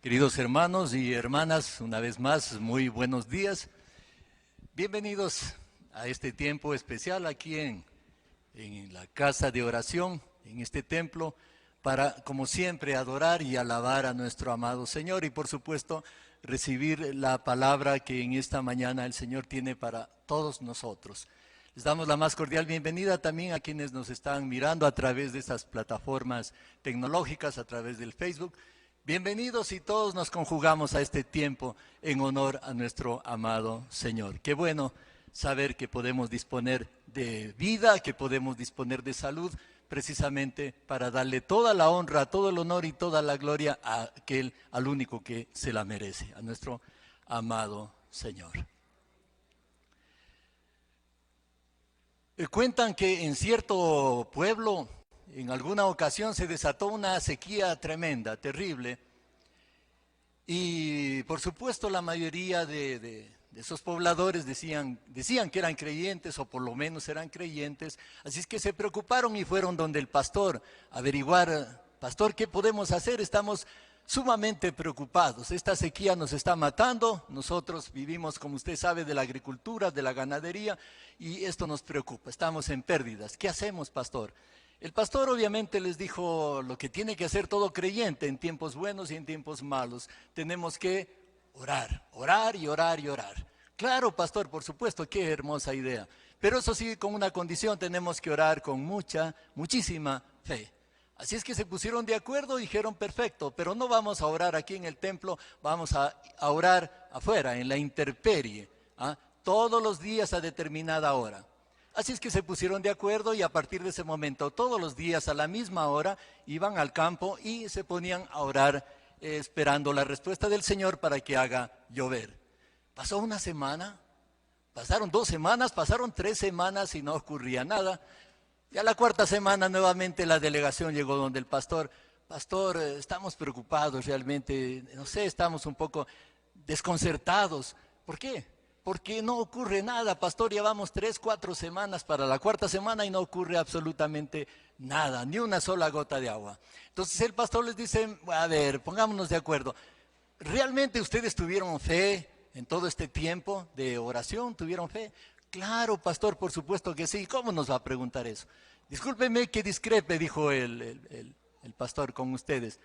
Queridos hermanos y hermanas, una vez más, muy buenos días. Bienvenidos a este tiempo especial aquí en la casa de oración, en este templo, para, como siempre, adorar y alabar a nuestro amado Señor y, por supuesto, recibir la palabra que en esta mañana el Señor tiene para todos nosotros. Les damos la más cordial bienvenida también a quienes nos están mirando a través de estas plataformas tecnológicas, a través del Facebook. Bienvenidos y todos nos conjugamos a este tiempo en honor a nuestro amado Señor. Qué bueno saber que podemos disponer de vida, que podemos disponer de salud, precisamente para darle toda la honra, todo el honor y toda la gloria a aquel, al único que se la merece, a nuestro amado Señor. Cuentan que en cierto pueblo, en alguna ocasión se desató una sequía tremenda, terrible, y por supuesto la mayoría de esos pobladores decían que eran creyentes, o por lo menos eran creyentes, así es que se preocuparon y fueron donde el pastor a averiguar: pastor, ¿qué podemos hacer? Estamos sumamente preocupados, esta sequía nos está matando, nosotros vivimos, como usted sabe, de la agricultura, de la ganadería, y esto nos preocupa, estamos en pérdidas. ¿Qué hacemos, pastor? El pastor obviamente les dijo lo que tiene que hacer todo creyente en tiempos buenos y en tiempos malos: tenemos que orar, orar y orar y orar. Claro, pastor, por supuesto, qué hermosa idea, pero eso sí, con una condición: tenemos que orar con muchísima fe. Así es que se pusieron de acuerdo y dijeron: perfecto, pero no vamos a orar aquí en el templo, vamos a orar afuera, en la intemperie, todos los días a determinada hora. Así es que se pusieron de acuerdo y a partir de ese momento, todos los días a la misma hora, iban al campo y se ponían a orar, esperando la respuesta del Señor para que haga llover. Pasó una semana, pasaron 2 semanas, pasaron 3 semanas y no ocurría nada. Y a la 4ª semana nuevamente la delegación llegó donde el pastor: pastor, estamos preocupados realmente, no sé, estamos un poco desconcertados. ¿Por qué? Porque no ocurre nada, pastor, llevamos 3, 4 semanas para la 4ª semana y no ocurre absolutamente nada, ni una sola gota de agua. Entonces el pastor les dice: a ver, pongámonos de acuerdo, ¿realmente ustedes tuvieron fe en todo este tiempo de oración? ¿Tuvieron fe? Claro, pastor, por supuesto que sí. ¿Cómo nos va a preguntar eso? Discúlpeme que discrepe, dijo el pastor, con ustedes.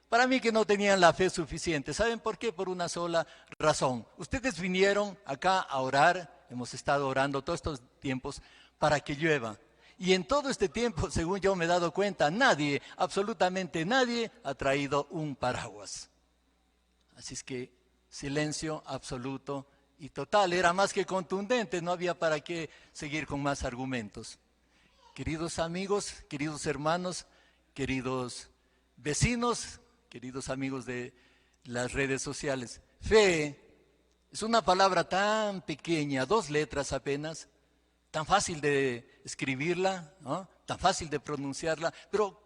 Para mí que no tenían la fe suficiente. ¿Saben por qué? Por una sola razón. Ustedes vinieron acá a orar, hemos estado orando todos estos tiempos para que llueva. Y en todo este tiempo, según yo me he dado cuenta, nadie, absolutamente nadie, ha traído un paraguas. Así es que silencio absoluto y total, era más que contundente, no había para qué seguir con más argumentos. Queridos amigos, queridos hermanos, queridos vecinos, queridos amigos de las redes sociales, fe es una palabra tan pequeña, 2 letras apenas, tan fácil de escribirla, ¿no? Tan fácil de pronunciarla, pero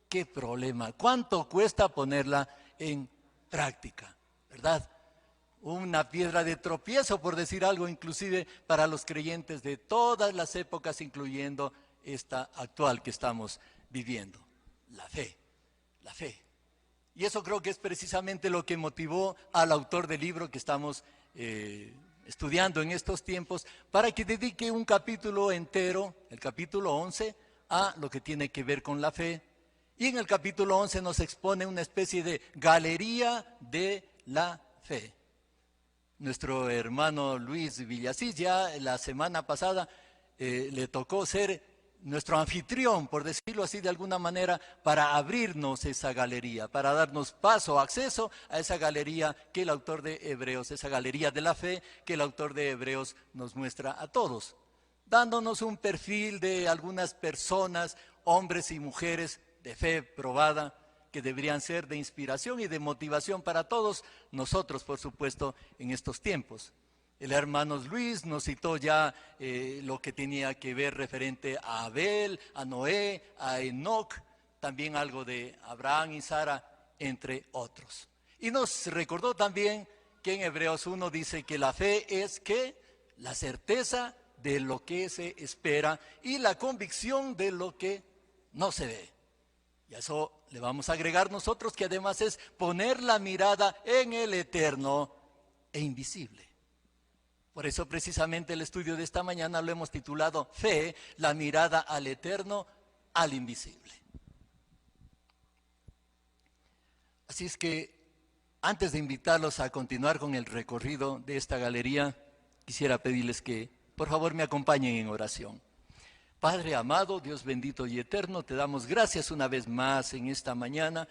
qué problema, cuánto cuesta ponerla en práctica, ¿verdad? Una piedra de tropiezo, por decir algo, inclusive para los creyentes de todas las épocas, incluyendo esta actual que estamos viviendo. La fe, la fe. Y eso creo que es precisamente lo que motivó al autor del libro que estamos estudiando en estos tiempos, para que dedique un capítulo entero, el capítulo 11, a lo que tiene que ver con la fe. Y en el capítulo 11 nos expone una especie de galería de la fe. Nuestro hermano Luis Villasís ya la semana pasada le tocó ser nuestro anfitrión, por decirlo así de alguna manera, para abrirnos esa galería, para darnos paso, acceso a esa galería que el autor de Hebreos, esa galería de la fe que el autor de Hebreos nos muestra a todos, dándonos un perfil de algunas personas, hombres y mujeres de fe probada, que deberían ser de inspiración y de motivación para todos nosotros, por supuesto, en estos tiempos. El hermano Luis nos citó ya lo que tenía que ver referente a Abel, a Noé, a Enoc, también algo de Abraham y Sara, entre otros. Y nos recordó también que en Hebreos 1 dice que la fe es ¿qué? La certeza de lo que se espera y la convicción de lo que no se ve. Y a eso le vamos a agregar nosotros, que además es poner la mirada en el eterno e invisible. Por eso precisamente el estudio de esta mañana lo hemos titulado Fe, la mirada al eterno, al invisible. Así es que antes de invitarlos a continuar con el recorrido de esta galería, quisiera pedirles que por favor me acompañen en oración. Padre amado, Dios bendito y eterno, te damos gracias una vez más en esta mañana.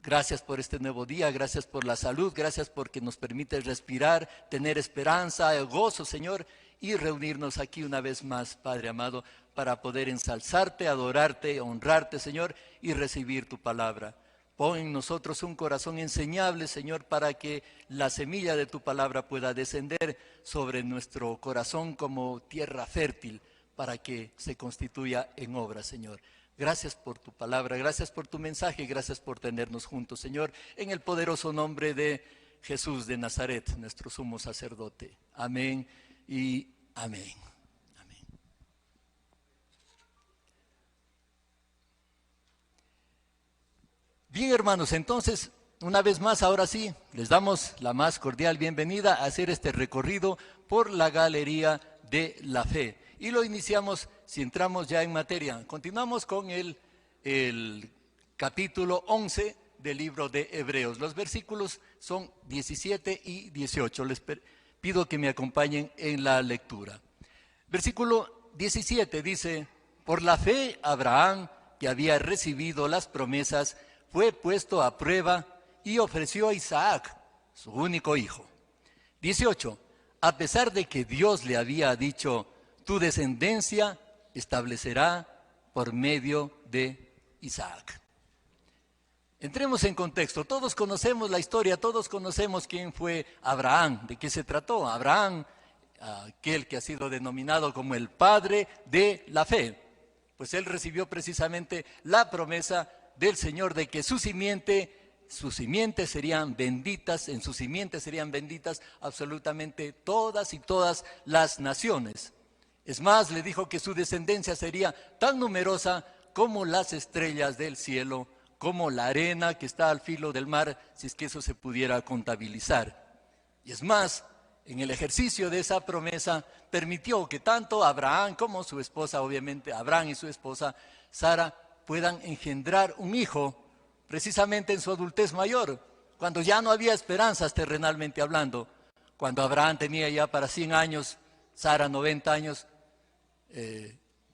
Gracias por este nuevo día, gracias por la salud, gracias porque nos permite respirar, tener esperanza, gozo, Señor, y reunirnos aquí una vez más, Padre amado, para poder ensalzarte, adorarte, honrarte, Señor, y recibir tu palabra. Pon en nosotros un corazón enseñable, Señor, para que la semilla de tu palabra pueda descender sobre nuestro corazón como tierra fértil, para que se constituya en obra, Señor. Gracias por tu palabra, gracias por tu mensaje, gracias por tenernos juntos, Señor, en el poderoso nombre de Jesús de Nazaret, nuestro sumo sacerdote. Amén y amén. Amén. Bien, hermanos, entonces, una vez más, ahora sí, les damos la más cordial bienvenida a hacer este recorrido por la Galería de la Fe. Y lo iniciamos, si entramos ya en materia, continuamos con el capítulo 11 del libro de Hebreos. Los versículos son 17 y 18. Les pido que me acompañen en la lectura. Versículo 17 dice: por la fe Abraham, que había recibido las promesas, fue puesto a prueba y ofreció a Isaac, su único hijo. 18. A pesar de que Dios le había dicho: tu descendencia establecerá por medio de Isaac. Entremos en contexto. Todos conocemos la historia, todos conocemos quién fue Abraham, de qué se trató. Abraham, aquel que ha sido denominado como el padre de la fe, pues él recibió precisamente la promesa del Señor de que sus simientes serían benditas, en su simiente serían benditas absolutamente todas y todas las naciones. Es más, le dijo que su descendencia sería tan numerosa como las estrellas del cielo, como la arena que está al filo del mar, si es que eso se pudiera contabilizar. Y es más, en el ejercicio de esa promesa, permitió que tanto Abraham como su esposa, obviamente Abraham y su esposa Sara, puedan engendrar un hijo, precisamente en su adultez mayor, cuando ya no había esperanzas terrenalmente hablando, cuando Abraham tenía ya para 100 años, Sara 90 años,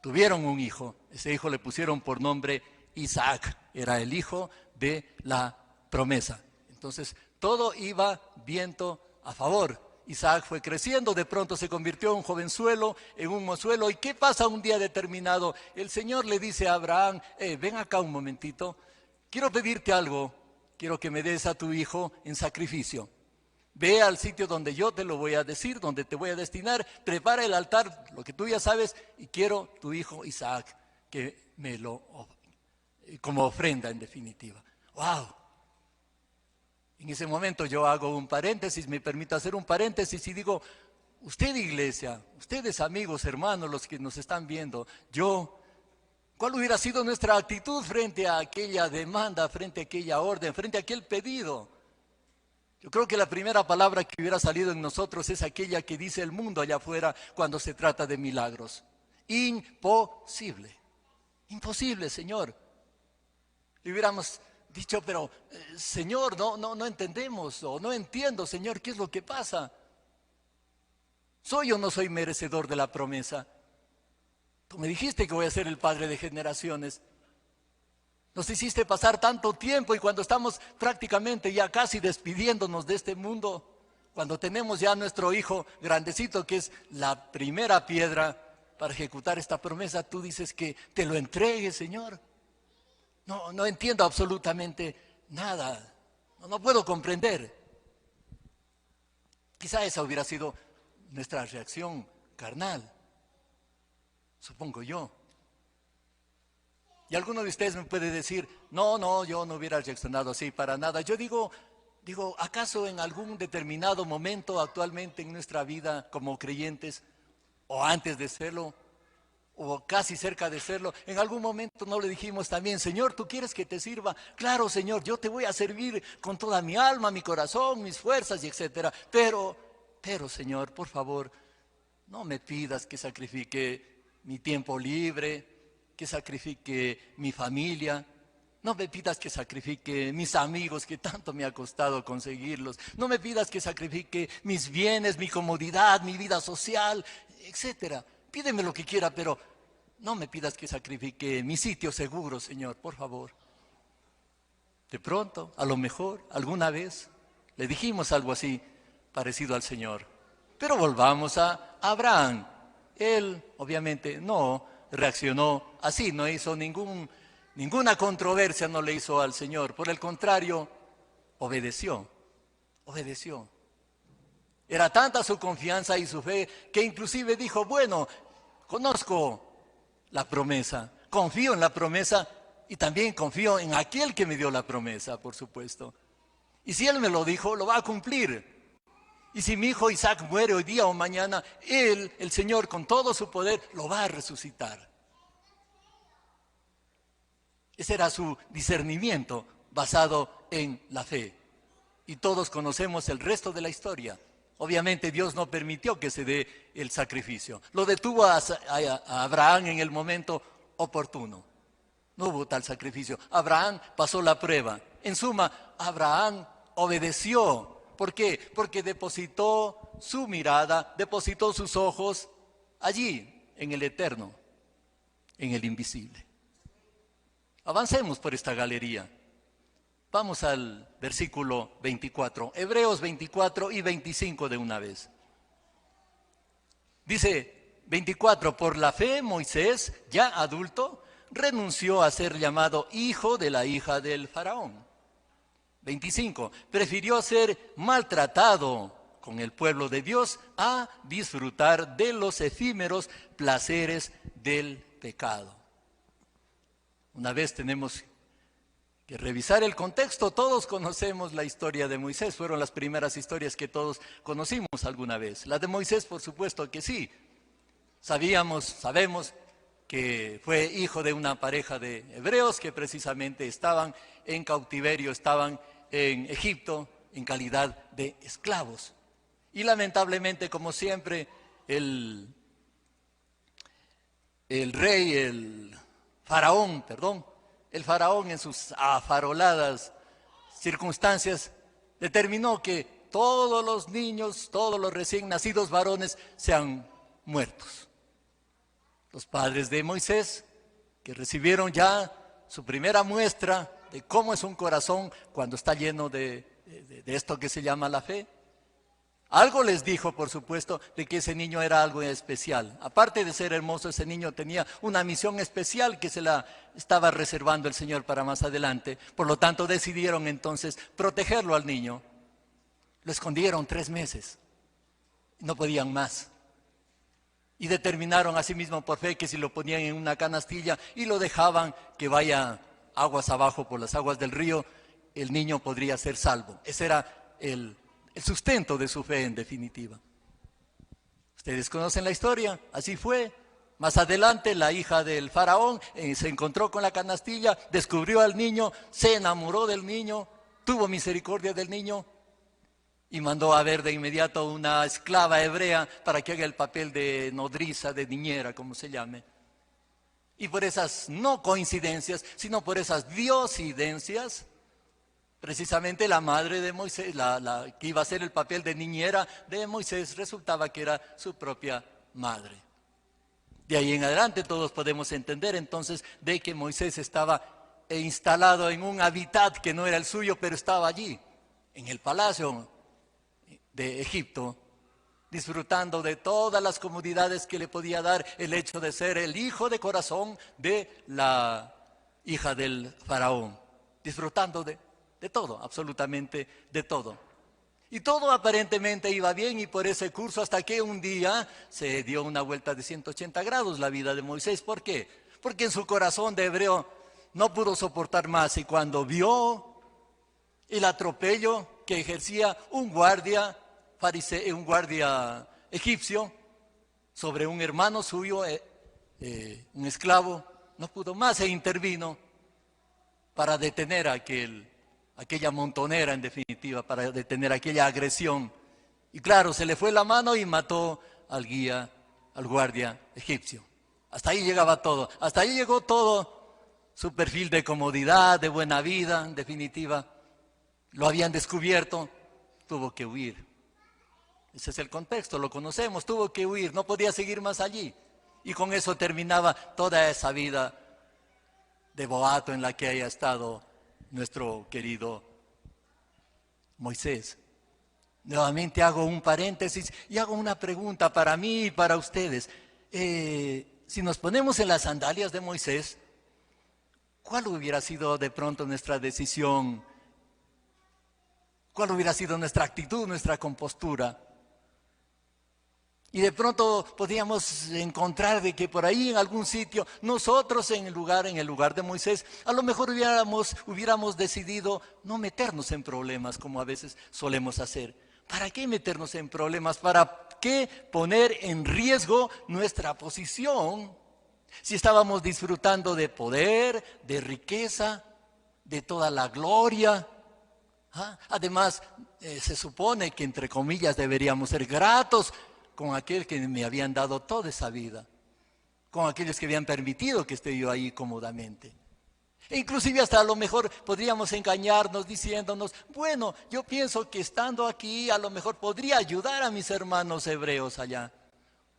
tuvieron un hijo. Ese hijo le pusieron por nombre Isaac, era el hijo de la promesa. Entonces todo iba viento a favor. Isaac fue creciendo, de pronto se convirtió en un jovenzuelo, en un mozuelo. ¿Y qué pasa un día determinado? El Señor le dice a Abraham: ven acá un momentito, quiero pedirte algo, quiero que me des a tu hijo en sacrificio. Ve al sitio donde yo te lo voy a decir, donde te voy a destinar, prepara el altar, lo que tú ya sabes, y quiero tu hijo Isaac, que me lo, como ofrenda en definitiva. ¡Wow! En ese momento yo hago un paréntesis, me permito hacer un paréntesis y digo: usted, iglesia, ustedes, amigos, hermanos, los que nos están viendo, ¿cuál hubiera sido nuestra actitud frente a aquella demanda, frente a aquella orden, frente a aquel pedido? Yo creo que la primera palabra que hubiera salido en nosotros es aquella que dice el mundo allá afuera cuando se trata de milagros: imposible, imposible, Señor. Le hubiéramos dicho: pero Señor, no entendemos, o no entiendo, Señor, ¿qué es lo que pasa? ¿Soy o no soy merecedor de la promesa? Tú me dijiste que voy a ser el padre de generaciones. Nos hiciste pasar tanto tiempo, y cuando estamos prácticamente ya casi despidiéndonos de este mundo, cuando tenemos ya nuestro hijo grandecito, que es la primera piedra para ejecutar esta promesa, tú dices que te lo entregue, Señor. No entiendo absolutamente nada, no puedo comprender. Quizá esa hubiera sido nuestra reacción carnal, supongo yo. Y alguno de ustedes me puede decir: no, yo no hubiera reaccionado así para nada. Yo digo, ¿acaso en algún determinado momento actualmente en nuestra vida como creyentes, o antes de serlo, o casi cerca de serlo, en algún momento no le dijimos también, Señor, ¿tú quieres que te sirva? Claro, Señor, yo te voy a servir con toda mi alma, mi corazón, mis fuerzas, y etcétera. Pero, Señor, por favor, no me pidas que sacrifique mi tiempo libre, que sacrifique mi familia. No me pidas que sacrifique mis amigos, que tanto me ha costado conseguirlos. No me pidas que sacrifique mis bienes, mi comodidad, mi vida social, etcétera. Pídeme lo que quiera, pero no me pidas que sacrifique mi sitio seguro, Señor, por favor. De pronto, a lo mejor, alguna vez, le dijimos algo así, parecido al Señor. Pero volvamos a Abraham. Él, obviamente, no reaccionó así, no hizo ninguna controversia, no le hizo al Señor. Por el contrario, obedeció. Era tanta su confianza y su fe que inclusive dijo, bueno, conozco la promesa, confío en la promesa y también confío en aquel que me dio la promesa, por supuesto. Y si Él me lo dijo, lo va a cumplir. Y si mi hijo Isaac muere hoy día o mañana, Él, el Señor, con todo su poder, lo va a resucitar. Ese era su discernimiento basado en la fe. Y todos conocemos el resto de la historia. Obviamente Dios no permitió que se dé el sacrificio. Lo detuvo a Abraham en el momento oportuno. No hubo tal sacrificio. Abraham pasó la prueba. En suma, Abraham obedeció. ¿Por qué? Porque depositó su mirada, depositó sus ojos allí, en el eterno, en el invisible. Avancemos por esta galería. Vamos al versículo 24, Hebreos 24 y 25 de una vez. Dice 24, por la fe Moisés, ya adulto, renunció a ser llamado hijo de la hija del faraón. 25, prefirió ser maltratado con el pueblo de Dios a disfrutar de los efímeros placeres del pecado. Una vez tenemos que revisar el contexto. Todos conocemos la historia de Moisés, fueron las primeras historias que todos conocimos alguna vez. La de Moisés, por supuesto que sí. Sabemos que fue hijo de una pareja de hebreos que precisamente estaban en cautiverio, estaban en Egipto en calidad de esclavos. Y lamentablemente, como siempre, el faraón en sus afaroladas circunstancias determinó que todos los niños, todos los recién nacidos varones sean muertos. Los padres de Moisés, que recibieron ya su primera muestra de cómo es un corazón cuando está lleno de esto que se llama la fe, algo les dijo, por supuesto, de que ese niño era algo especial. Aparte de ser hermoso, ese niño tenía una misión especial que se la estaba reservando el Señor para más adelante. Por lo tanto, decidieron entonces protegerlo al niño. Lo escondieron 3 meses. No podían más. Y determinaron asimismo por fe que si lo ponían en una canastilla y lo dejaban que vaya aguas abajo por las aguas del río, el niño podría ser salvo. Ese era el sustento de su fe en definitiva. Ustedes conocen la historia, así fue. Más adelante la hija del faraón se encontró con la canastilla, descubrió al niño, se enamoró del niño, tuvo misericordia del niño y mandó a ver de inmediato una esclava hebrea para que haga el papel de nodriza, de niñera, como se llame. Y por esas no coincidencias, sino por esas diosidencias, precisamente la madre de Moisés, la que iba a hacer el papel de niñera de Moisés, resultaba que era su propia madre. De ahí en adelante todos podemos entender entonces de que Moisés estaba instalado en un hábitat que no era el suyo, pero estaba allí, en el palacio de Egipto, disfrutando de todas las comodidades que le podía dar el hecho de ser el hijo de corazón de la hija del faraón, disfrutando de todo, absolutamente de todo. Y todo aparentemente iba bien y por ese curso hasta que un día se dio una vuelta de 180 grados la vida de Moisés. ¿Por qué? Porque en su corazón de hebreo no pudo soportar más y cuando vio el atropello que ejercía un guardia egipcio sobre un hermano suyo, un esclavo, no pudo más e intervino para detener aquella montonera, en definitiva, para detener aquella agresión. Y claro, se le fue la mano y mató al guía, al guardia egipcio. Hasta ahí llegaba todo, hasta ahí llegó todo su perfil de comodidad, de buena vida, en definitiva. Lo habían descubierto, tuvo que huir. Ese es el contexto, lo conocemos, tuvo que huir, no podía seguir más allí. Y con eso terminaba toda esa vida de boato en la que haya estado nuestro querido Moisés. Nuevamente hago un paréntesis y hago una pregunta para mí y para ustedes. Si nos ponemos en las sandalias de Moisés, ¿cuál hubiera sido de pronto nuestra decisión? ¿Cuál hubiera sido nuestra actitud, nuestra compostura? Y de pronto podríamos encontrar de que por ahí en algún sitio, nosotros en el lugar de Moisés, a lo mejor hubiéramos decidido no meternos en problemas como a veces solemos hacer. ¿Para qué meternos en problemas? ¿Para qué poner en riesgo nuestra posición? Si estábamos disfrutando de poder, de riqueza, de toda la gloria. Además, se supone que entre comillas deberíamos ser gratos con aquel que me habían dado toda esa vida, con aquellos que habían permitido que esté yo ahí cómodamente. E inclusive hasta a lo mejor podríamos engañarnos diciéndonos, bueno, yo pienso que estando aquí a lo mejor podría ayudar a mis hermanos hebreos allá.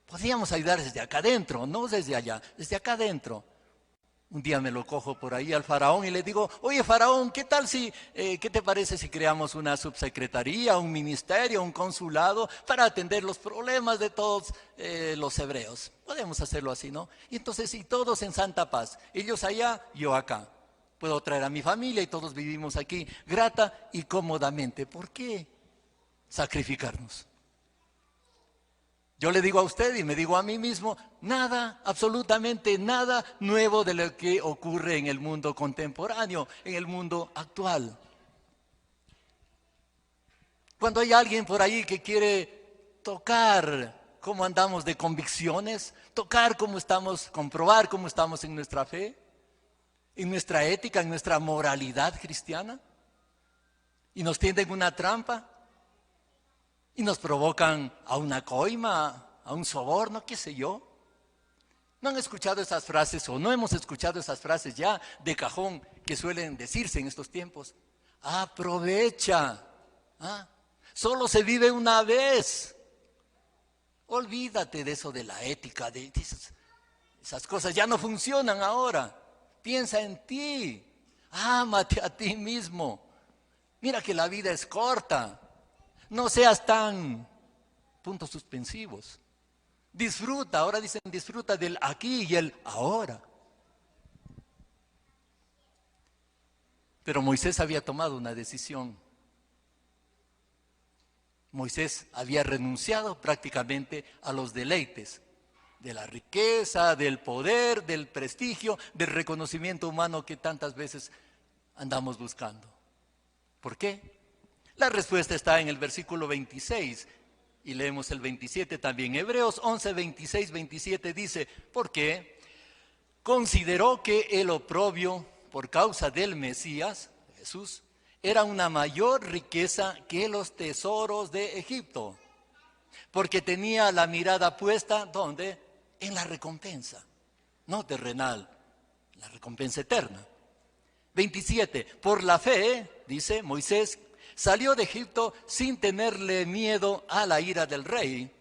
Podríamos ayudar desde acá adentro, no desde allá, desde acá adentro. Un día me lo cojo por ahí al faraón y le digo, oye faraón, ¿qué tal qué te parece si creamos una subsecretaría, un ministerio, un consulado para atender los problemas de todos los hebreos? Podemos hacerlo así, ¿no? Y entonces, y todos en santa paz, ellos allá, yo acá. Puedo traer a mi familia y todos vivimos aquí grata y cómodamente. ¿Por qué sacrificarnos? Yo le digo a usted y me digo a mí mismo, nada, absolutamente nada nuevo de lo que ocurre en el mundo contemporáneo, en el mundo actual. Cuando hay alguien por ahí que quiere tocar cómo andamos de convicciones, tocar cómo estamos, comprobar cómo estamos en nuestra fe, en nuestra ética, en nuestra moralidad cristiana, y nos tienden una trampa, y nos provocan a una coima, a un soborno, qué sé yo. ¿No han escuchado esas frases o no hemos escuchado esas frases ya de cajón que suelen decirse en estos tiempos? Aprovecha. Solo se vive una vez. Olvídate de eso de la ética, de esas cosas ya no funcionan ahora. Piensa en ti. Ámate a ti mismo. Mira que la vida es corta. No seas tan puntos suspensivos. Disfruta, ahora dicen disfruta del aquí y el ahora. Pero Moisés había tomado una decisión. Moisés había renunciado prácticamente a los deleites de la riqueza, del poder, del prestigio, del reconocimiento humano que tantas veces andamos buscando. ¿Por qué? La respuesta está en el versículo 26 y leemos el 27 también. Hebreos 11, 26, 27 dice, porque consideró que el oprobio por causa del Mesías, Jesús, era una mayor riqueza que los tesoros de Egipto, porque tenía la mirada puesta, ¿dónde? En la recompensa, no terrenal, la recompensa eterna. 27, por la fe, dice Moisés, salió de Egipto sin tenerle miedo a la ira del rey,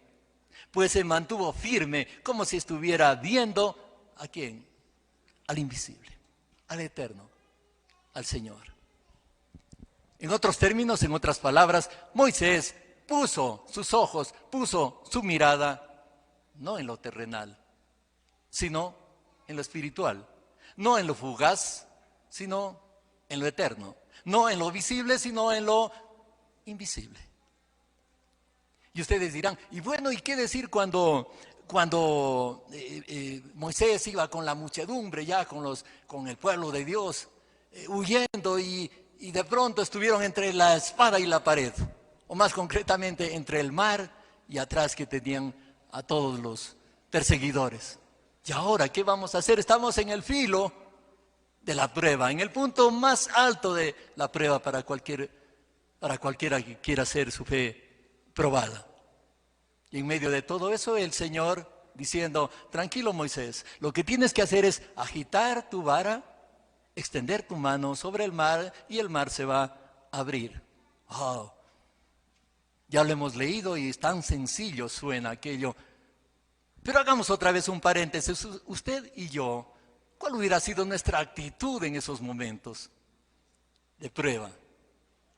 pues se mantuvo firme como si estuviera viendo ¿a quién? Al invisible, al eterno, al Señor. En otros términos, en otras palabras, Moisés puso sus ojos, puso su mirada, no en lo terrenal, sino en lo espiritual, no en lo fugaz, sino en lo eterno. No en lo visible, sino en lo invisible. Y ustedes dirán, y bueno, ¿y qué decir cuando Moisés iba con la muchedumbre, ya con el pueblo de Dios, huyendo y de pronto estuvieron entre la espada y la pared? O más concretamente, entre el mar y atrás que tenían a todos los perseguidores. ¿Y ahora qué vamos a hacer? Estamos en el filo de la prueba, en el punto más alto de la prueba para cualquiera que quiera hacer su fe probada. Y en medio de todo eso, el Señor diciendo, tranquilo Moisés, lo que tienes que hacer es agitar tu vara, extender tu mano sobre el mar y el mar se va a abrir. Oh, ya lo hemos leído y tan sencillo suena aquello. Pero hagamos otra vez un paréntesis. Usted y yo, ¿cuál hubiera sido nuestra actitud en esos momentos de prueba?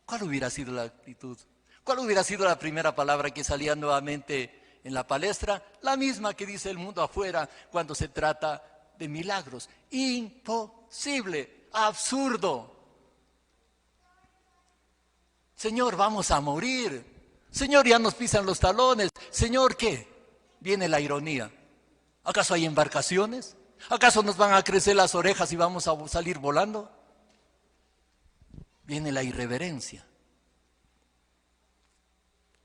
¿Cuál hubiera sido la actitud? ¿Cuál hubiera sido la primera palabra que salía nuevamente en la palestra? La misma que dice el mundo afuera cuando se trata de milagros. Imposible, absurdo. Señor, vamos a morir. Señor, ya nos pisan los talones. Señor, ¿qué? Viene la ironía. ¿Acaso hay embarcaciones? ¿Acaso nos van a crecer las orejas y vamos a salir volando? Viene la irreverencia.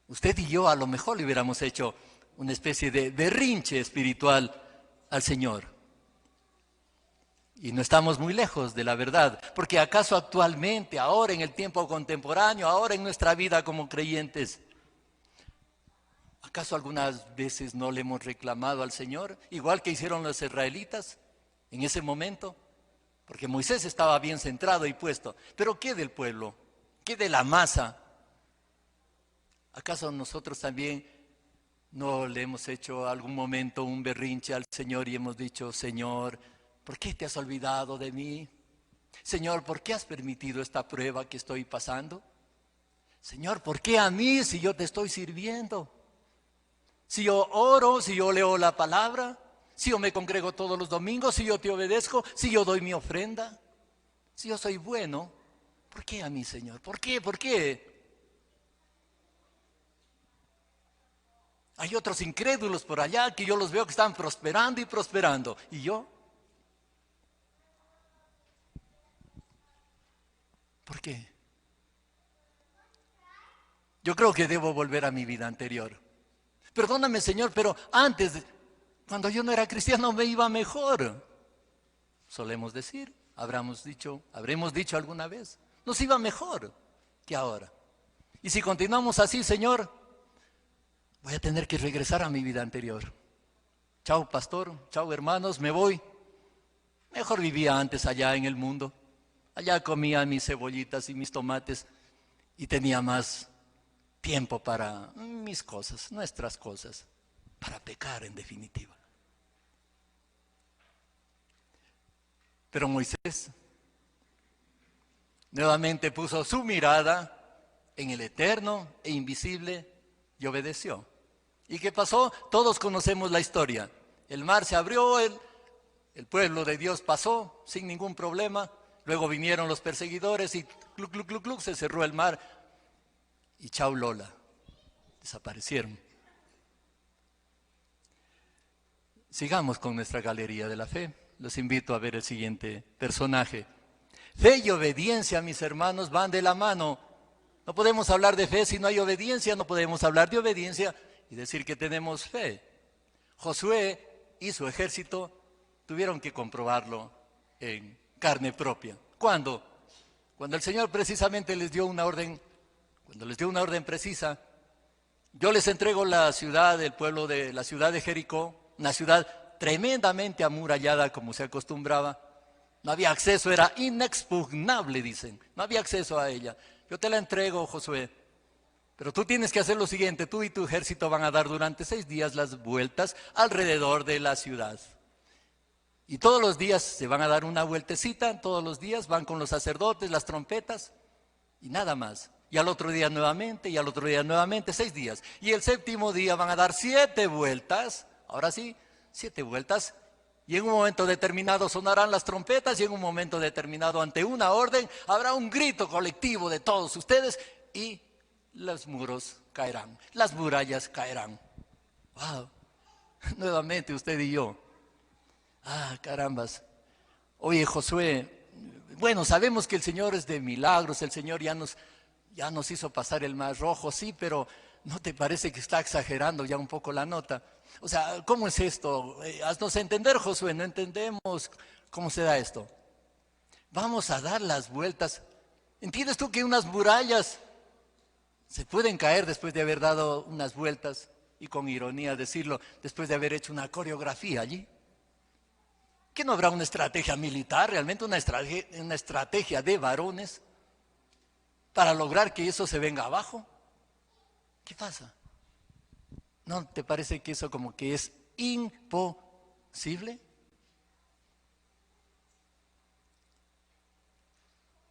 Usted y yo a lo mejor le hubiéramos hecho una especie de berrinche espiritual al Señor. Y no estamos muy lejos de la verdad, porque acaso actualmente, ahora en el tiempo contemporáneo, ahora en nuestra vida como creyentes, ¿acaso algunas veces no le hemos reclamado al Señor, igual que hicieron los israelitas en ese momento? Porque Moisés estaba bien centrado y puesto. Pero ¿qué del pueblo? ¿Qué de la masa? ¿Acaso nosotros también no le hemos hecho algún momento un berrinche al Señor y hemos dicho, Señor, ¿por qué te has olvidado de mí? Señor, ¿por qué has permitido esta prueba que estoy pasando? Señor, ¿por qué a mí si yo te estoy sirviendo? Si yo oro, si yo leo la palabra, si yo me congrego todos los domingos, si yo te obedezco, si yo doy mi ofrenda, si yo soy bueno, ¿por qué a mí, Señor? ¿Por qué? ¿Por qué? Hay otros incrédulos por allá que yo los veo que están prosperando y prosperando. ¿Y yo? ¿Por qué? Yo creo que debo volver a mi vida anterior. Perdóname, Señor, pero antes, cuando yo no era cristiano, me iba mejor. Solemos decir, habremos dicho alguna vez, nos iba mejor que ahora. Y si continuamos así, Señor, voy a tener que regresar a mi vida anterior. Chao, pastor, chao, hermanos, me voy. Mejor vivía antes allá en el mundo. Allá comía mis cebollitas y mis tomates y tenía más tiempo para mis cosas, nuestras cosas, para pecar en definitiva. Pero Moisés nuevamente puso su mirada en el eterno e invisible y obedeció. ¿Y qué pasó? Todos conocemos la historia. El mar se abrió, el pueblo de Dios pasó sin ningún problema. Luego vinieron los perseguidores y cluc, cluc, cluc, cluc, se cerró el mar. Y chau Lola, desaparecieron. Sigamos con nuestra galería de la fe. Los invito a ver el siguiente personaje. Fe y obediencia, mis hermanos, van de la mano. No podemos hablar de fe si no hay obediencia, no podemos hablar de obediencia y decir que tenemos fe. Josué y su ejército tuvieron que comprobarlo en carne propia. ¿Cuándo? Cuando el Señor precisamente les dio una orden, cuando les dio una orden precisa, yo les entrego la ciudad, el pueblo de la ciudad de Jericó, una ciudad tremendamente amurallada como se acostumbraba. No había acceso, era inexpugnable, dicen. No había acceso a ella. Yo te la entrego, Josué. Pero tú tienes que hacer lo siguiente, tú y tu ejército van a dar durante 6 días las vueltas alrededor de la ciudad. Y todos los días se van a dar una vueltecita, todos los días van con los sacerdotes, las trompetas y nada más. Y al otro día nuevamente, y al otro día nuevamente, 6 días. Y el 7.º día van a dar 7 vueltas, ahora sí, 7 vueltas. Y en un momento determinado sonarán las trompetas y en un momento determinado ante una orden habrá un grito colectivo de todos ustedes y los muros caerán, las murallas caerán. ¡Wow! Nuevamente usted y yo. ¡Ah, carambas! Oye, Josué, bueno, sabemos que el Señor es de milagros, el Señor ya nos hizo pasar el Mar Rojo, sí, pero ¿no te parece que está exagerando ya un poco la nota? O sea, ¿cómo es esto? Haznos entender, Josué, no entendemos cómo se da esto. Vamos a dar las vueltas. ¿Entiendes tú que unas murallas se pueden caer después de haber dado unas vueltas? Y con ironía decirlo, después de haber hecho una coreografía allí. ¿Que no habrá una estrategia militar, realmente una estrategia de varones para lograr que eso se venga abajo? ¿Qué pasa? ¿No te parece que eso como que es imposible?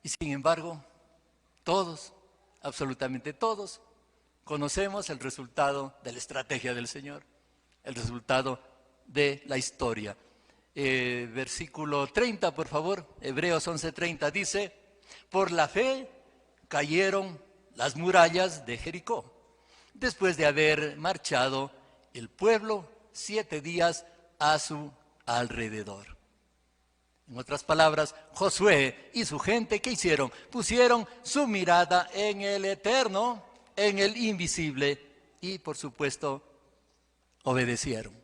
Y sin embargo, todos, absolutamente todos, conocemos el resultado de la estrategia del Señor, el resultado de la historia. Versículo 30, por favor, Hebreos 11:30 dice, por la fe cayeron las murallas de Jericó, después de haber marchado el pueblo 7 días a su alrededor. En otras palabras, Josué y su gente, ¿qué hicieron? Pusieron su mirada en el eterno, en el invisible, y por supuesto, obedecieron.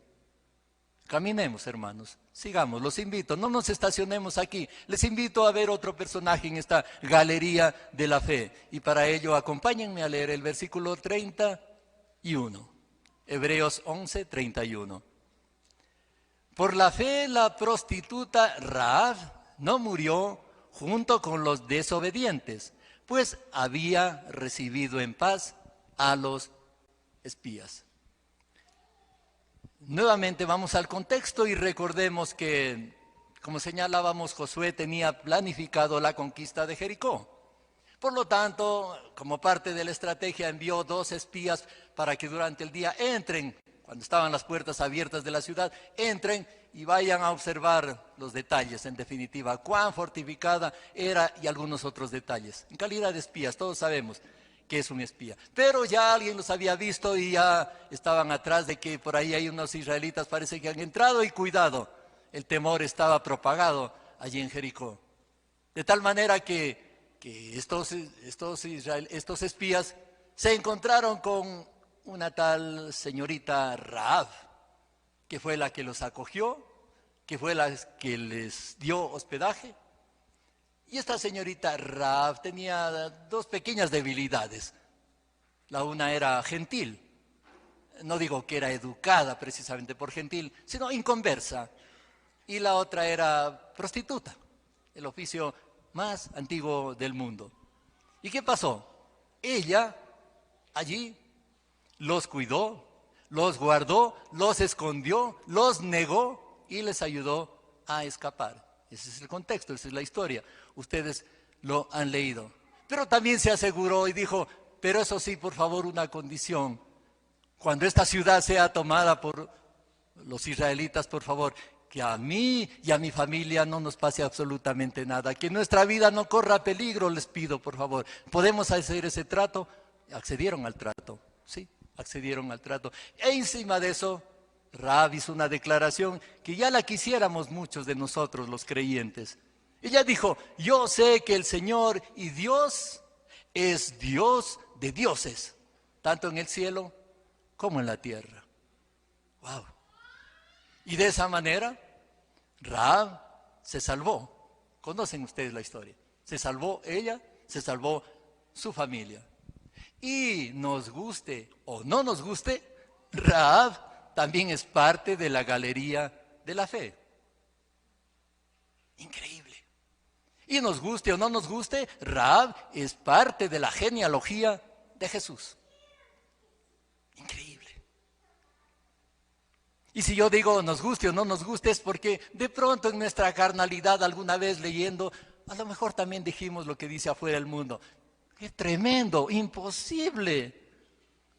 Caminemos, hermanos, sigamos, los invito, no nos estacionemos aquí. Les invito a ver otro personaje en esta galería de la fe. Y para ello, acompáñenme a leer el versículo 31, Hebreos 11:31. Por la fe, la prostituta Rahab no murió junto con los desobedientes, pues había recibido en paz a los espías. Nuevamente vamos al contexto y recordemos que, como señalábamos, Josué tenía planificado la conquista de Jericó. Por lo tanto, como parte de la estrategia, envió 2 espías para que durante el día entren, cuando estaban las puertas abiertas de la ciudad, entren y vayan a observar los detalles, en definitiva, cuán fortificada era y algunos otros detalles. En calidad de espías, todos sabemos que es un espía. Pero ya alguien los había visto y ya estaban atrás de que por ahí hay unos israelitas, parece que han entrado y cuidado, el temor estaba propagado allí en Jericó. De tal manera que estos espías se encontraron con una tal señorita Rahab, que fue la que los acogió, que fue la que les dio hospedaje. Y esta señorita Rahab tenía 2 pequeñas debilidades. La una era gentil. No digo que era educada precisamente por gentil, sino inconversa. Y la otra era prostituta, el oficio más antiguo del mundo. ¿Y qué pasó? Ella allí los cuidó, los guardó, los escondió, los negó y les ayudó a escapar. Ese es el contexto, esa es la historia. Ustedes lo han leído. Pero también se aseguró y dijo, pero eso sí, por favor, una condición. Cuando esta ciudad sea tomada por los israelitas, por favor, que a mí y a mi familia no nos pase absolutamente nada. Que nuestra vida no corra peligro, les pido, por favor. ¿Podemos hacer ese trato? Accedieron al trato, sí, accedieron al trato. E encima de eso, Rahab hizo una declaración que ya la quisiéramos muchos de nosotros, los creyentes. Ella dijo, yo sé que el Señor y Dios es Dios de dioses, tanto en el cielo como en la tierra. Wow. Y de esa manera, Rahab se salvó. Conocen ustedes la historia. Se salvó ella, se salvó su familia. Y nos guste o no nos guste, Rahab también es parte de la galería de la fe. Increíble. Y nos guste o no nos guste, Rahab es parte de la genealogía de Jesús. Increíble. Y si yo digo nos guste o no nos guste es porque de pronto en nuestra carnalidad alguna vez leyendo, a lo mejor también dijimos lo que dice afuera el mundo. ¡Qué tremendo! ¡Imposible!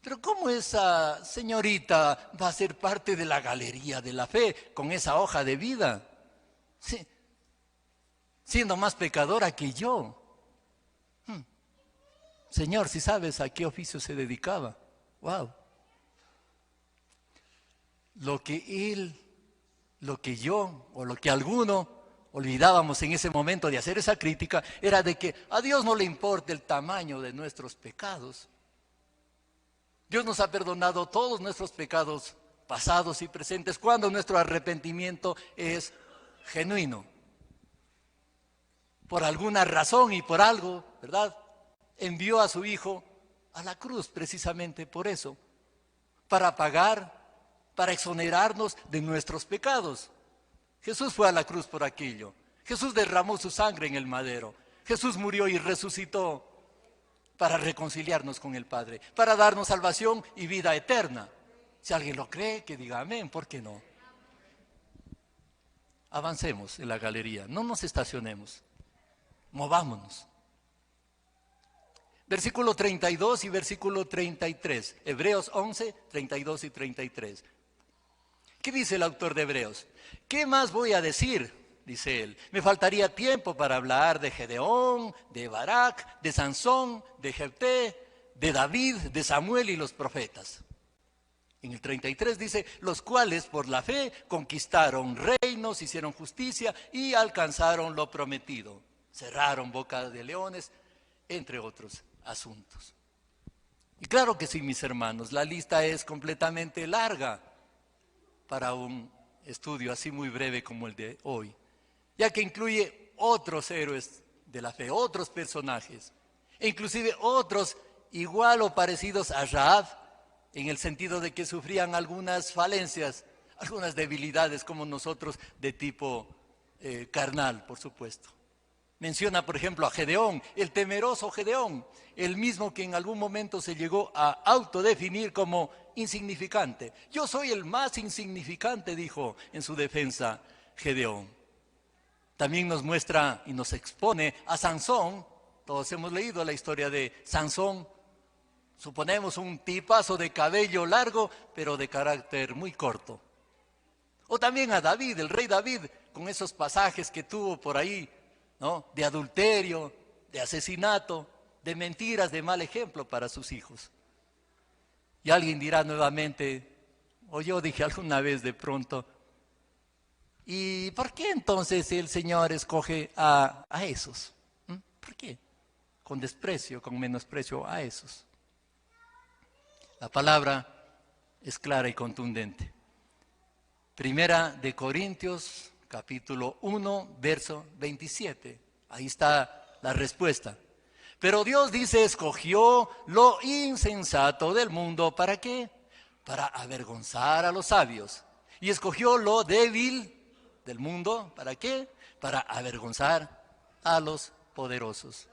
Pero ¿cómo esa señorita va a ser parte de la galería de la fe con esa hoja de vida? Sí, siendo más pecadora que yo. Señor, si sabes a qué oficio se dedicaba. ¡Wow! Lo que él, lo que yo o lo que alguno olvidábamos en ese momento de hacer esa crítica era de que a Dios no le importa el tamaño de nuestros pecados. Dios nos ha perdonado todos nuestros pecados pasados y presentes, cuando nuestro arrepentimiento es genuino. Por alguna razón y por algo, ¿verdad? Envió a su Hijo a la cruz precisamente por eso, para pagar, para exonerarnos de nuestros pecados. Jesús fue a la cruz por aquello. Jesús derramó su sangre en el madero. Jesús murió y resucitó para reconciliarnos con el Padre, para darnos salvación y vida eterna. Si alguien lo cree, que diga amén, ¿por qué no? Avancemos en la galería, no nos estacionemos, movámonos. Versículo 32 y versículo 33, Hebreos 11, 32 y 33. ¿Qué dice el autor de Hebreos? ¿Qué más voy a decir? Dice él. Me faltaría tiempo para hablar de Gedeón, de Barak, de Sansón, de Jefté, de David, de Samuel y los profetas. En el 33 dice, los cuales por la fe conquistaron reinos, hicieron justicia y alcanzaron lo prometido. Cerraron boca de leones, entre otros asuntos. Y claro que sí, mis hermanos, la lista es completamente larga para un estudio así muy breve como el de hoy, ya que incluye otros héroes de la fe, otros personajes, e inclusive otros igual o parecidos a Rahab, en el sentido de que sufrían algunas falencias, algunas debilidades como nosotros de tipo carnal, por supuesto. Menciona, por ejemplo, a Gedeón, el temeroso Gedeón, el mismo que en algún momento se llegó a autodefinir como insignificante. Yo soy el más insignificante, dijo en su defensa Gedeón. También nos muestra y nos expone a Sansón. Todos hemos leído la historia de Sansón. Suponemos un tipazo de cabello largo, pero de carácter muy corto. O también a David, el rey David, con esos pasajes que tuvo por ahí, ¿no? De adulterio, de asesinato, de mentiras, de mal ejemplo para sus hijos. Y alguien dirá nuevamente, o yo dije alguna vez de pronto, ¿y por qué entonces el Señor escoge a esos? ¿Por qué? Con desprecio, con menosprecio a esos. La palabra es clara y contundente. Primera de Corintios, capítulo 1, verso 27. Ahí está la respuesta. Pero Dios dice, escogió lo insensato del mundo, ¿para qué? Para avergonzar a los sabios. Y escogió lo débil del mundo, ¿para qué? Para avergonzar a los poderosos.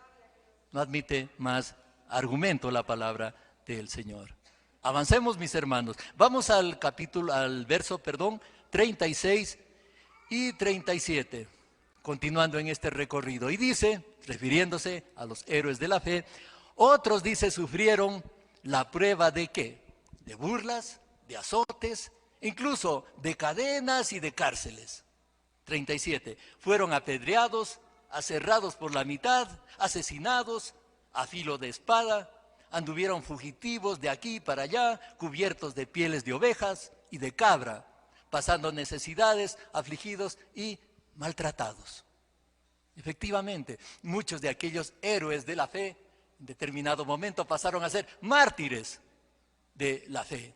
No admite más argumento la palabra del Señor. Avancemos, mis hermanos. Vamos al verso 36 y 37, continuando en este recorrido. Y dice, refiriéndose a los héroes de la fe, otros, dice, sufrieron la prueba de ¿qué? De burlas, de azotes, incluso de cadenas y de cárceles. 37, fueron apedreados, aserrados por la mitad, asesinados a filo de espada, anduvieron fugitivos de aquí para allá, cubiertos de pieles de ovejas y de cabra, pasando necesidades, afligidos y maltratados. Efectivamente, muchos de aquellos héroes de la fe, en determinado momento pasaron a ser mártires de la fe.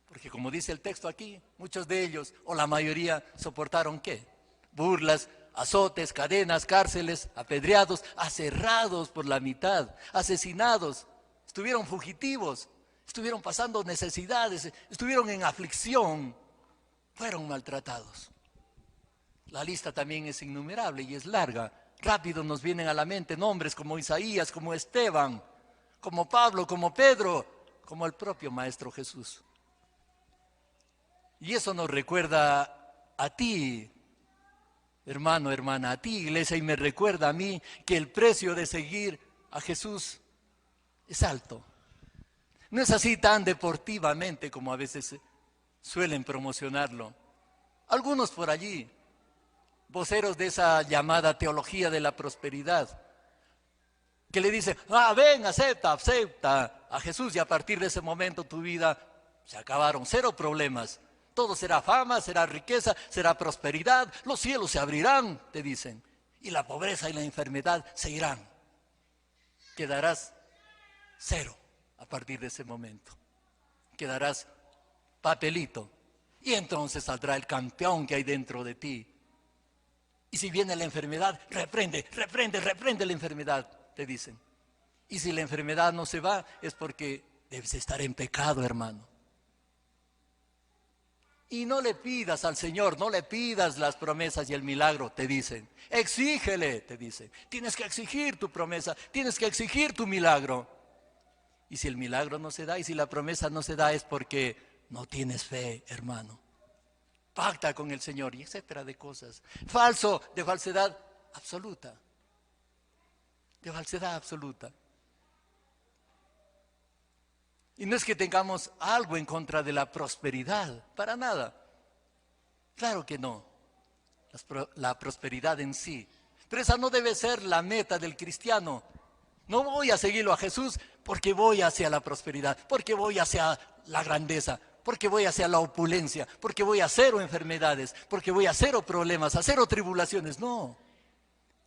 Porque como dice el texto aquí, muchos de ellos, o la mayoría, soportaron ¿qué? Burlas, azotes, cadenas, cárceles, apedreados, aserrados por la mitad, asesinados, estuvieron fugitivos, estuvieron pasando necesidades, estuvieron en aflicción, fueron maltratados. La lista también es innumerable y es larga. Rápido nos vienen a la mente nombres como Isaías, como Esteban, como Pablo, como Pedro, como el propio Maestro Jesús. Y eso nos recuerda a ti, hermano, hermana, a ti, iglesia, y me recuerda a mí que el precio de seguir a Jesús es alto. No es así tan deportivamente como a veces suelen promocionarlo. Algunos por allí, voceros de esa llamada teología de la prosperidad, que le dicen, ven, acepta a Jesús, y a partir de ese momento tu vida se acabaron, cero problemas. Todo será fama, será riqueza, será prosperidad, los cielos se abrirán, te dicen, y la pobreza y la enfermedad se irán. Quedarás cero a partir de ese momento. Quedarás papelito Y entonces saldrá el campeón que hay dentro de ti. Y si viene la enfermedad, reprende la enfermedad, te dicen. Y si la enfermedad no se va, es porque debes estar en pecado, hermano. Y no le pidas al Señor, no le pidas las promesas y el milagro, te dicen. Exígele, te dicen. Tienes que exigir tu promesa, tienes que exigir tu milagro. Y si el milagro no se da y si la promesa no se da es porque no tienes fe, hermano. Pacta con el Señor y etcétera de cosas. Falso, de falsedad absoluta. De falsedad absoluta. Y no es que tengamos algo en contra de la prosperidad, para nada. Claro que no, la prosperidad en sí. Pero esa no debe ser la meta del cristiano. No voy a seguirlo a Jesús porque voy hacia la prosperidad, porque voy hacia la grandeza, porque voy hacia la opulencia, porque voy a cero enfermedades, porque voy a cero problemas, a cero tribulaciones. No,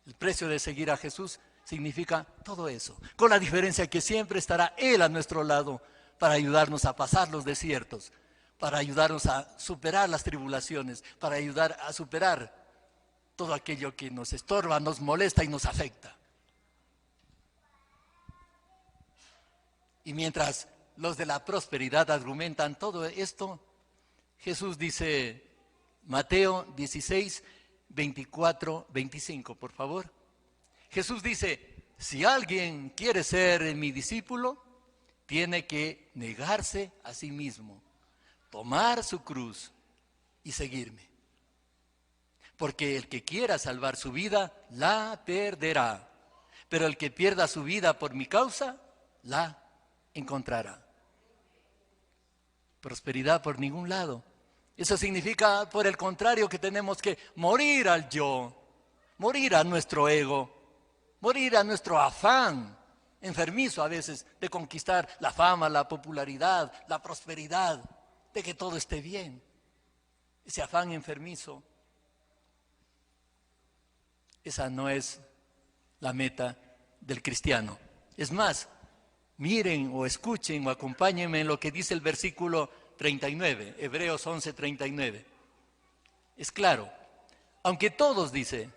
el precio de seguir a Jesús significa todo eso, con la diferencia que siempre estará Él a nuestro lado, para ayudarnos a pasar los desiertos, para ayudarnos a superar las tribulaciones, para ayudar a superar todo aquello que nos estorba, nos molesta y nos afecta. Y mientras los de la prosperidad argumentan todo esto, Jesús dice, Mateo 16, 24, 25, por favor. Jesús dice, si alguien quiere ser mi discípulo, tiene que negarse a sí mismo, tomar su cruz y seguirme. Porque el que quiera salvar su vida, la perderá. Pero el que pierda su vida por mi causa, la encontrará. Prosperidad por ningún lado. Eso significa, por el contrario, que tenemos que morir al yo, morir a nuestro ego, morir a nuestro afán enfermizo a veces de conquistar la fama, la popularidad, la prosperidad, de que todo esté bien. Ese afán enfermizo, esa no es la meta del cristiano. Es más, miren o escuchen o acompáñenme en lo que dice el versículo 39, Hebreos 11, 39. Es claro, aunque todos, dice,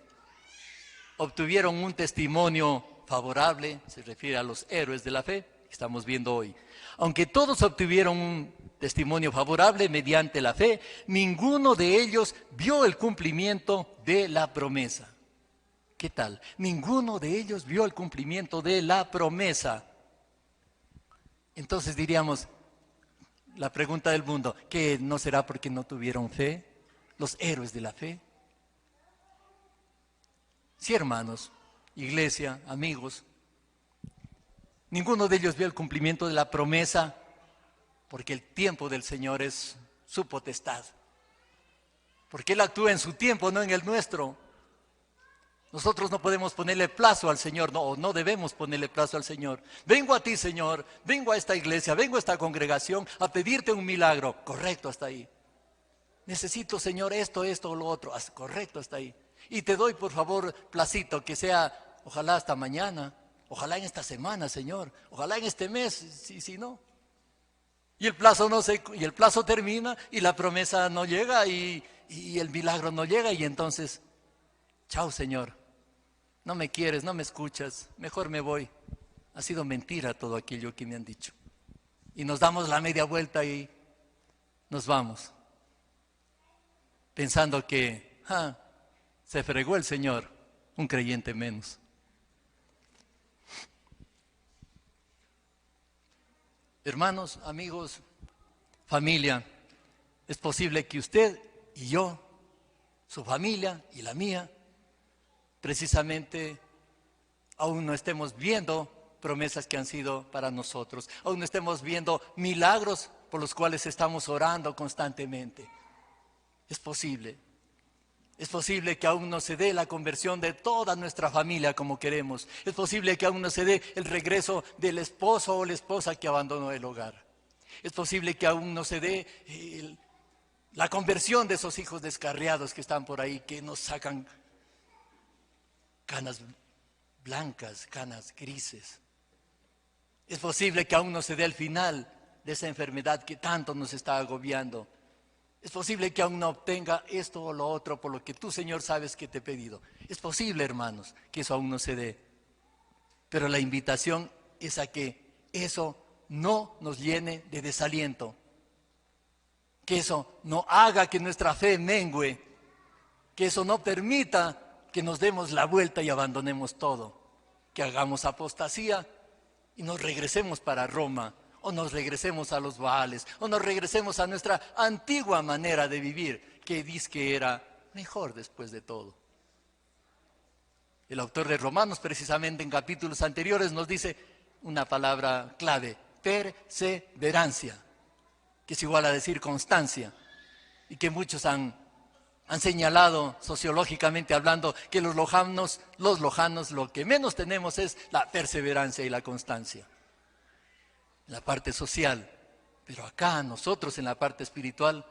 obtuvieron un testimonio favorable, se refiere a los héroes de la fe que estamos viendo hoy. Aunque todos obtuvieron un testimonio favorable mediante la fe, ninguno de ellos vio el cumplimiento de la promesa. ¿Qué tal? Ninguno de ellos vio el cumplimiento de la promesa. Entonces diríamos, la pregunta del mundo, ¿qué no será porque no tuvieron fe? Los héroes de la fe. Sí, hermanos, iglesia, amigos, ninguno de ellos vio el cumplimiento de la promesa porque el tiempo del Señor es su potestad. Porque Él actúa en su tiempo, no en el nuestro. Nosotros no podemos ponerle plazo al Señor, no debemos ponerle plazo al Señor. Vengo a ti, Señor, vengo a esta iglesia, vengo a esta congregación a pedirte un milagro. Correcto, hasta ahí. Necesito, Señor, esto o lo otro. Correcto, hasta ahí. Y te doy, por favor, placito, que sea, ojalá hasta mañana, ojalá en esta semana, Señor, ojalá en este mes, si no. Y el plazo termina y la promesa no llega y el milagro no llega y entonces, chao, Señor, no me quieres, no me escuchas, mejor me voy. Ha sido mentira todo aquello que me han dicho. Y nos damos la media vuelta y nos vamos, pensando que, se fregó el Señor, un creyente menos. Hermanos, amigos, familia, es posible que usted y yo, su familia y la mía, precisamente aún no estemos viendo promesas que han sido para nosotros, aún no estemos viendo milagros por los cuales estamos orando constantemente. Es posible. Es posible que aún no se dé la conversión de toda nuestra familia como queremos. Es posible que aún no se dé el regreso del esposo o la esposa que abandonó el hogar. Es posible que aún no se dé la conversión de esos hijos descarriados que están por ahí, que nos sacan canas blancas, canas grises. Es posible que aún no se dé el final de esa enfermedad que tanto nos está agobiando. Es posible que aún no obtenga esto o lo otro por lo que tú, Señor, sabes que te he pedido. Es posible, hermanos, que eso aún no se dé. Pero la invitación es a que eso no nos llene de desaliento. Que eso no haga que nuestra fe mengue. Que eso no permita que nos demos la vuelta y abandonemos todo. Que hagamos apostasía y nos regresemos para Roma, o nos regresemos a los Baales, o nos regresemos a nuestra antigua manera de vivir, que dice que era mejor después de todo. El autor de Romanos, precisamente en capítulos anteriores, nos dice una palabra clave: perseverancia, que es igual a decir constancia, y que muchos han señalado sociológicamente hablando que los lojanos lo que menos tenemos es la perseverancia y la constancia. En la parte social, pero acá nosotros en la parte espiritual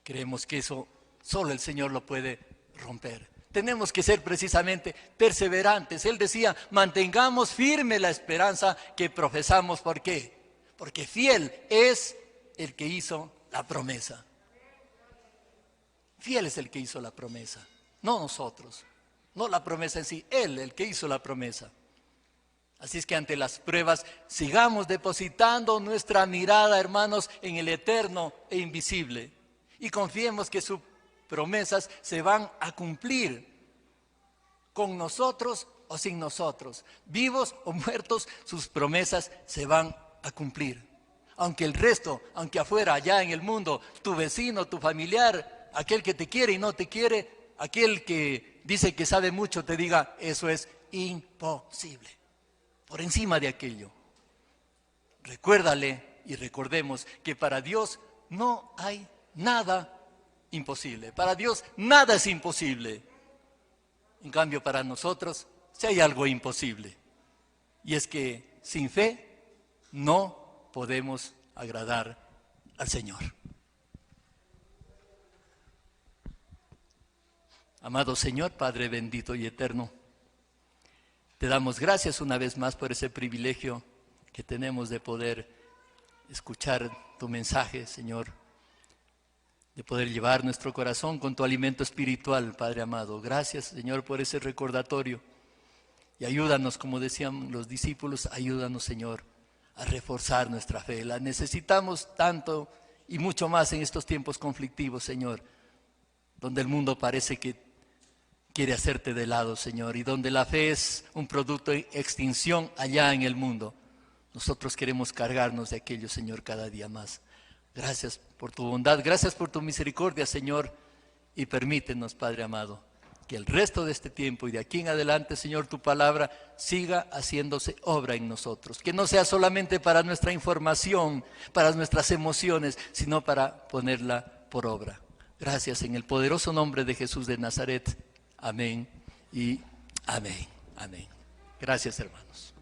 creemos que eso solo el Señor lo puede romper. Tenemos que ser precisamente perseverantes. Él decía, mantengamos firme la esperanza que profesamos. ¿Por qué? Porque fiel es el que hizo la promesa. Fiel es el que hizo la promesa, no nosotros, no la promesa en sí, Él, el que hizo la promesa. Así es que ante las pruebas sigamos depositando nuestra mirada, hermanos, en el eterno e invisible, y confiemos que sus promesas se van a cumplir con nosotros o sin nosotros, vivos o muertos, sus promesas se van a cumplir. Aunque el resto, aunque afuera, allá en el mundo, tu vecino, tu familiar, aquel que te quiere y no te quiere, aquel que dice que sabe mucho, te diga, eso es imposible. Por encima de aquello, recuérdale y recordemos que para Dios no hay nada imposible. Para Dios nada es imposible. En cambio, para nosotros sí hay algo imposible. Y es que sin fe no podemos agradar al Señor. Amado Señor, Padre bendito y eterno, te damos gracias una vez más por ese privilegio que tenemos de poder escuchar tu mensaje, Señor, de poder llevar nuestro corazón con tu alimento espiritual, Padre amado. Gracias, Señor, por ese recordatorio. Y ayúdanos, como decían los discípulos, ayúdanos, Señor, a reforzar nuestra fe. La necesitamos tanto y mucho más en estos tiempos conflictivos, Señor, donde el mundo parece que quiere hacerte de lado, Señor, y donde la fe es un producto de extinción allá en el mundo. Nosotros queremos cargarnos de aquello, Señor, cada día más. Gracias por tu bondad, gracias por tu misericordia, Señor, y permítenos, Padre amado, que el resto de este tiempo y de aquí en adelante, Señor, tu palabra siga haciéndose obra en nosotros. Que no sea solamente para nuestra información, para nuestras emociones, sino para ponerla por obra. Gracias en el poderoso nombre de Jesús de Nazaret. Amén y amén. Amén. Gracias, hermanos.